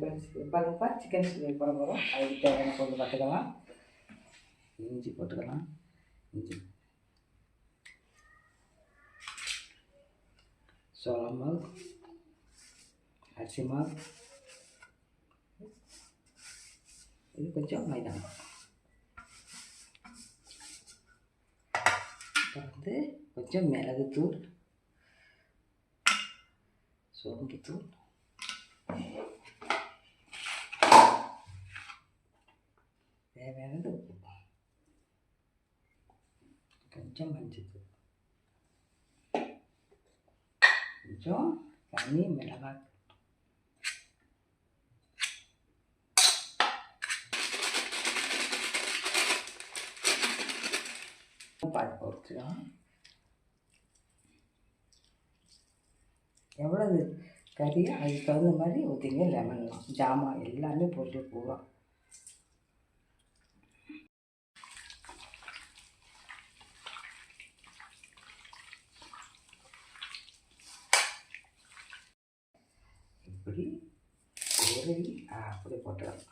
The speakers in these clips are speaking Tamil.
ஃப்ரெண்ட்ஸ் பாருங்கப்பா சிக்கன் சில்லி போட போகிறோம். அதுக்கு தேவையான பொருள் பார்த்துக்கலாம். இஞ்சி போட்டுக்கலாம். இஞ்சி, சோளம் மாவு, அரிசி மாவு, இது கொஞ்சம் மைதா மாவு, வந்து கொஞ்சம் மிளகுத்தூள், சோம்புத்தூள், தேவையானது உப்பு, கொஞ்சம் மஞ்சள், கொஞ்சம் தனி மிளகாய், பால் போட்டுக்கலாம். எவ்வளவு கறியோ அதுக்கு தகுந்த மாதிரி ஊற்றிங்க. லெமன்லாம் ஜாமான் எல்லாமே போட்டு பூரா இப்படி உருவி அப்படி போட்டுடலாம்.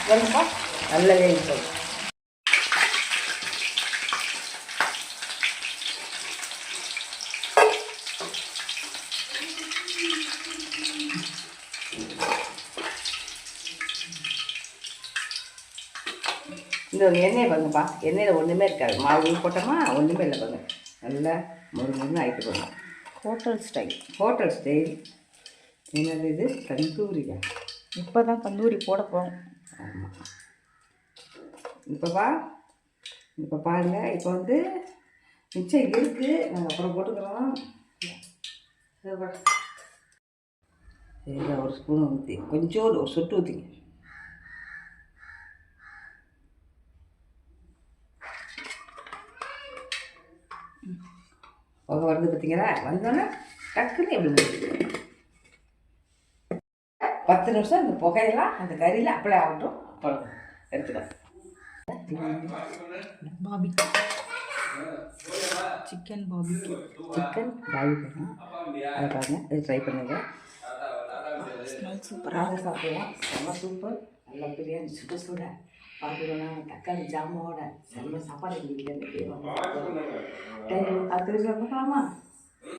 வரும்பா நல்ல வேணும். இந்த ஒரு எண்ணெயை பாருங்கப்பா, எண்ணெயில் ஒன்றுமே இருக்காது. மாவு போட்டோமா ஒன்றுமே இல்லை பாருங்க. நல்லா முருங்கன்னு ஆகிட்டு போகணும். Hotel style. என்னது இது? தந்தூரியா? இப்போ தான் தந்தூரி போட போகிறோம். ஆமாம். இப்போ பாருங்கள். இப்போ வந்து மிச்சம் இருக்குது, நாங்கள் அப்புறம் போட்டுக்கிறோம். சரி, ஒரு ஸ்பூன் ஊற்றி கொஞ்சோடு ஒரு சொட்டு ஊற்றிங்க. புகை வருது பார்த்தீங்களா? வந்தோன்னே டக்குன்னு எப்படி முடியுது. 10 நிமிஷம் இந்த புகையெல்லாம் அந்த கறியில் அப்ளை ஆகட்டும். அப்புறம் எடுத்துக்கலாம். சிக்கன் பாபிக்கு அதை பாருங்கள், அது ட்ரை பண்ணுங்கள். சூப்பராக சாப்பிடலாம். செம்ம சூப்பர். நல்லா பிரியாணி சுட சுட பார்த்துக்கணும். தக்காளி ஜாமோட செம்ம சாப்பாடு வீட்டில் டைம் பார்த்துட்டு பார்க்கலாமா?